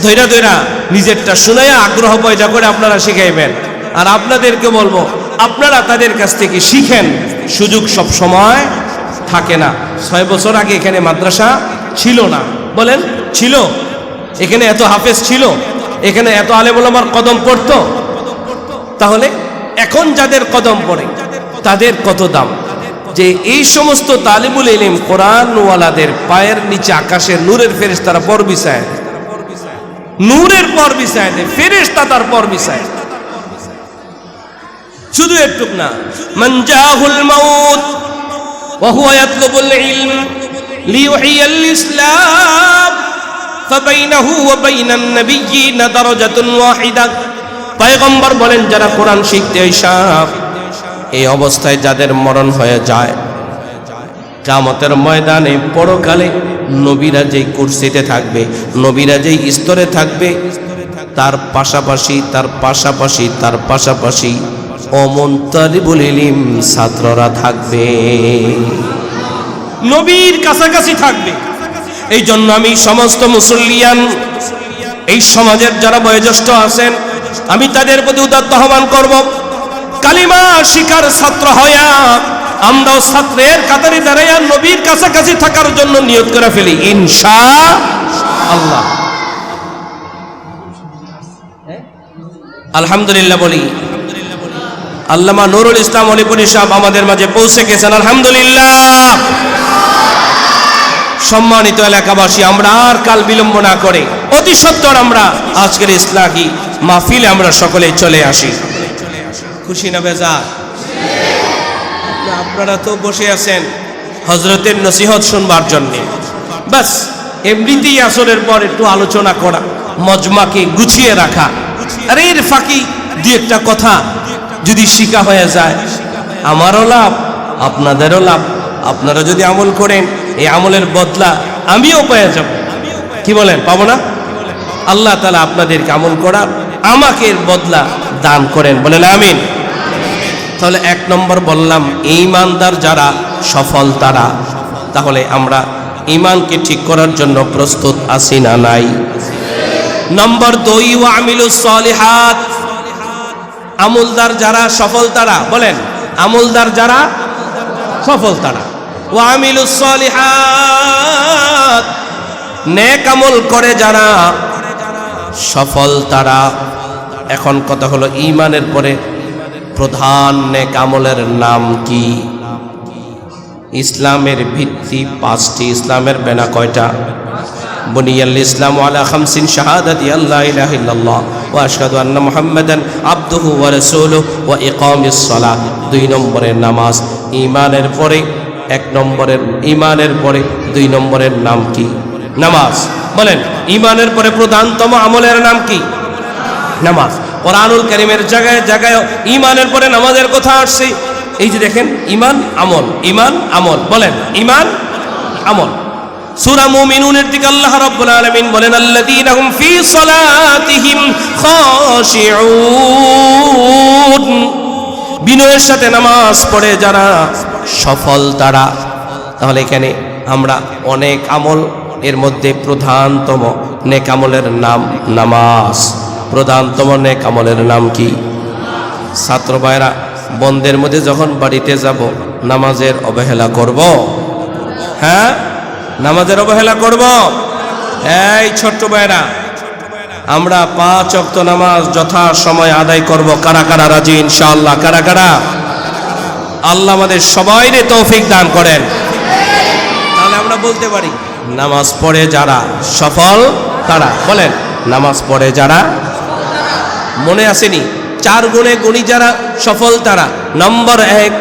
ধৈর্য ধৈর্য নিজেরটা শুনাইয়া আগ্রহ পয়দা করে আপনারা শিখাইবেন। আর আপনাদেরকে বলবো, আপনারা তাদের কাছ থেকে শিখেন। সুযোগ সব সময় থাকে না। 6 বছর আগে এখানে মাদ্রাসা ছিল না, বলেন ছিল? এখানে এত হাফেজ ছিল? এখানে এত আলেম ওলামার কদম পড়তো? তাহলে এখন যাদের কদম পড়ে তাদের কত দাম। যে এই সমস্ত তালিবুল ইলম কোরআনওয়ালাদের পায়ের নিচে আকাশের নূরের ফেরেশতারা পর বিছায় দেয়, নূরের পর বিছায় দেয়, ফেরেশতা তার পর বিছায়। শুধু একটুক না, মান জাহুল মাউত ওয়া হুয়া ইয়াতলুবুল ইলম লিইউহিয়াল ইসলাম ফাবাইনাহু ওয়া বাইনান নাবিয়্যিনা দারাজাতুন ওয়াহিদা। পয়গম্বর বলেন, যারা কোরআন শিখতে আইসা এই অবস্থায় যাদের মরণ হয়ে যায়, কিয়ামতের ময়দানে পরকালে নবীরা যেই কুরসিতে থাকবে, নবীরা যেই স্তরে থাকবে, তার পাশাপাশি অমন তালিবুল ইলম ছাত্ররা থাকবে, নবীর কাছাকাছি থাকবে। এই জন্য আমি সমস্ত মুসল্লিয়ান, এই সমাজের যারা বয়োজ্যেষ্ঠ আছেন, আমি তাদের প্রতি উদাত্ত আহ্বান করব, কালিমা শিকার ছাত্র হইয়া আমরাও ছাত্রের কাতারে দাঁড়াইয়া নবীর কাছাকাছি থাকার জন্য নিয়ত করে ফেলি, ইনশাআল্লাহ। আলহামদুলিল্লাহ বলি। আল্লামা নুরুল ইসলাম অলিপুরি সাহেব আমাদের মাঝে পৌঁছে গেছেন, আলহামদুলিল্লাহ। সম্মানিত এলাকাবাসী, আমরা আর কাল বিলম্ব না করে অতি সত্বর আমরা আজকের ইসলাহি মাহফিলে আমরা সকলে চলে আসি। খুশি না বেজার? আপনারা তো বসে আছেন হযরতের নসিহত শুনবার জন্য। বাস এমনিতেই আসরের পর একটু আলোচনা করা, মজমাকে গুছিয়ে রাখা। আর এর ফাঁকি দুই একটা কথা যদি শিখা হয়ে যায়, আমারও লাভ, আপনাদেরও লাভ। আপনারা যদি আমল করেন, এই আমলের বদলা আমিও পেয়ে যাব। কি বলেন, পাবো না? আল্লাহ তাআলা আপনাদেরকে আমল করা, আমাকে এর বদলা দান করেন, বলেন আমিন। তাহলে 1 নম্বর বললাম, ঈমানদার যারা সফল তারা। তাহলে আমরা ঈমানকে ঠিক করার জন্য প্রস্তুত আছি না নাই? নম্বর 2, ওয়া আমিলুস সলিহাত। আমলদার যারা সফল তারা, বলেন আমলদার যারা সফল তারা। ওয়া আমিলুস সলিহাত, নেক আমল করে যারা সফল তারা। এখন কথা হলো, ঈমানের পরে প্রধান নেক আমলের নাম কি? ইসলামের ভিত্তি 5টি। ইসলামের বেনা কয়টা? বুনিয়াল ইসলাম আলা 5 শাহাদাতি আল্লা ইলাহা ইল্লাল্লাহ ওয়া আশহাদু আন্না মুহাম্মাদান আবদুহু ওয়া রাসূলুহু ওয়া ইকামিস সালাহ। 2 নম্বরের নামাজ। ঈমানের পরে 1 নম্বরের, ঈমানের পরে 2 নম্বরের নাম কি? নামাজ। বলেন ঈমানের পরে প্রধানতম আমলের নাম কি? নামাজ। কোরআনুল কারীমের জায়গায় জায়গায় ঈমানের পরে নামাজের কথা আসছে। এই যে দেখেন, ঈমান আমল, ঈমান আমল, বলেন ঈমান আমল। সূরা মুমিনুনের দিকে আল্লাহ রাব্বুল আলামিন বলেন, আল্লাযীনা হুম ফী সালাতিহিম খাশিউন। বিনয়ের সাথে নামাজ পড়ে যারা সফল তারা। তাহলে এখানে আমরা অনেক আমল, এর মধ্যে প্রধানতম নেক আমলের নাম নামাজ। প্রধানতম নেক আমলের নাম কি? ছাত্র ভাইরা, বন্ধের মধ্যে যখন বাড়িতে যাব, নামাজের অবহেলা করব? হ্যাঁ, নামাজের অবহেলা করব? এই ছোট্ট ভাইরা, আমরা 5 ওয়াক্ত নামাজ যথা সময় আদায় করব। কারা কারা রাজি ইনশাআল্লাহ? কারা কারা? আল্লাহ আমাদের সবাইকে তৌফিক দান করেন। তাহলে আমরা বলতে পারি নামাজ পড়ে যারা সফল তারা। বলেন, নামাজ পড়ে যারা, মনে আসেনি? 4 গুণে গুণী যারা সফল তারা। নম্বর 1,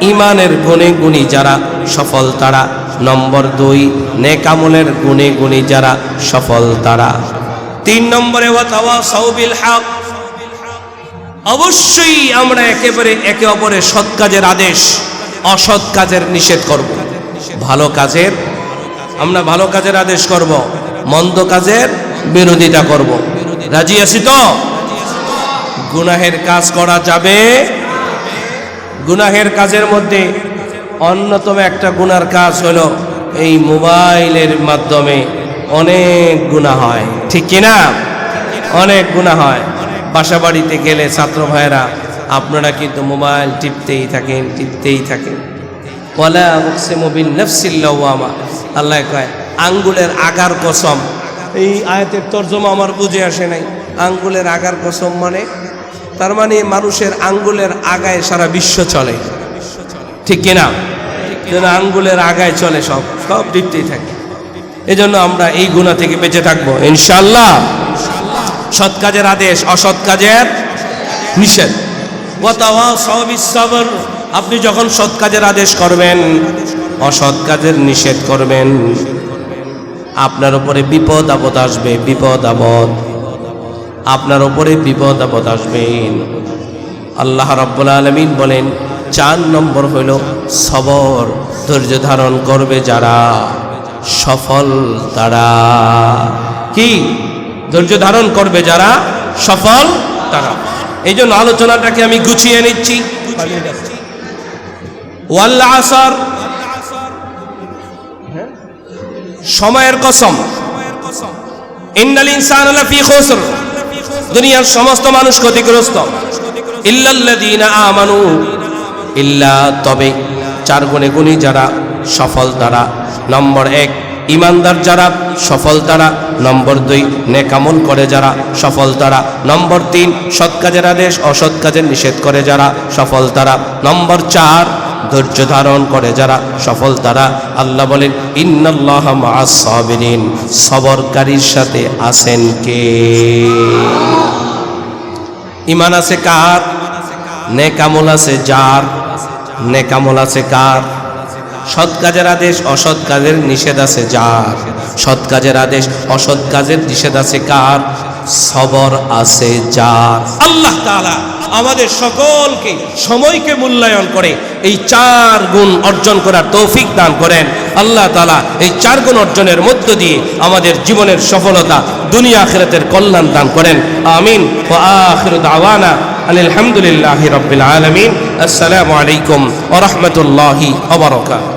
ইমানের গুণে গুণী যারা সফল তারা। নম্বর 2, নেক আমলের গুণে গুণী যারা সফল তারা। 3 নম্বরে ওয়াতাওয়াসাউ বিল হক, অবশ্যই আমরা একেবারে একে অপরের সৎ কাজের আদেশ, অসৎ কাজের নিষেধ করব। ভালো কাজের, আমরা ভালো কাজের আদেশ করব, মন্দ কাজের বিরোধিতা করব। রাজি আছি তো? গুনাহের কাজ করা যাবে। গুনাহের কাজের মধ্যে অন্যতম একটা গুনার কাজ হলো এই মোবাইলের মাধ্যমে অনেক গুনাহ হয়, ঠিক কিনা? অনেক গুনাহ হয়। বাসা বাড়িতে গেলে ছাত্র ভাইরা আপনারা কিন্তু মোবাইল টিপতেই থাকেন। ওয়ালা উকসিমু বিন নাফসিল লাওয়ামা, আল্লাহ কয় আঙ্গুলের আগার কসম। এই আয়াতের তরজমা আমার বুঝে আসে নাই। আঙ্গুলের আগার কসম মানে, তার মানে মানুষের আঙ্গুলের আগায় সারা বিশ্ব চলে, ঠিক কিনা? যেন আঙ্গুলের আগায় চলে, সব টিপতেই থাকে। এজন্য আমরা এই গুনাহ থেকে বেঁচে থাকবো ইনশাআল্লাহ। সৎ কাজের আদেশ, অসৎ কাজের নিষেধ। ওয়াতাওয়াসাউ বিস সবর, আপনি যখন সৎ কাজের আদেশ করবেন, অসৎ কাজের নিষেধ করবেন, আপনার উপরে বিপদ আপদ আসবে, আপনার উপরে বিপদ আপদ আসবেন। আল্লাহ রাব্বুল আলামিন বলেন 4 নম্বর হইল সবর, ধৈর্য ধারণ করবে যারা সফল তারা। কি? ধৈর্য ধারণ করবে যারা সফল তারা। এই জন্য আলোচনাটাকে আমি গুছিয়ে নিচ্ছি। ওয়াল আসর, সময়ের কসম। ইন্নাল ইনসানা লাফি খুসর, দুনিয়ার সমস্ত মানুষ ক্ষতিগ্রস্ত। ইল্লাল্লাযীনা আমানু, ইল্লা তবে 4 গুণে গুণী যারা সফল তারা। নম্বর 1, ইমানদার যারা সফল তারা। নম্বর 2, নেক আমল করে যারা সফল তারা। নম্বর 3, সৎ কাজের আদেশ, অসৎ কাজের নিষেধ করে যারা সফল তারা। নম্বর 4, ধৈর্য ধারণ করে যারা সফল তারা। আল্লাহ বলেন ইন্নাল্লাহা মাআস সাবিরিন, সবরকারীর সাথে আছেন কে? ঈমান আছে কার? নেক আমল আছে যার। নেক আমল আছে কার? সৎ কাজের আদেশ, অসৎ কাজের নিষেধ আছে যার। সৎ কাজের আদেশ, অসৎ কাজের নিষেধ আছে কার? সবর আছে যার। আল্লাহ তাআলা আমাদের সকলকে সময়কে মূল্যায়ন করে এই 4 গুণ অর্জন করার তৌফিক দান করেন। আল্লাহ তাআলা এই 4 গুণ অর্জনের মধ্য দিয়ে আমাদের জীবনের সফলতা, দুনিয়া আখিরাতের কল্যাণ দান করেন। আমিন। ওয়া আখিরু দাওয়ানা আলহামদুলিল্লাহি রাব্বিল আলামিন। আসসালামু আলাইকুম ওয়া রাহমাতুল্লাহি ওয়া বারাকাতুহু।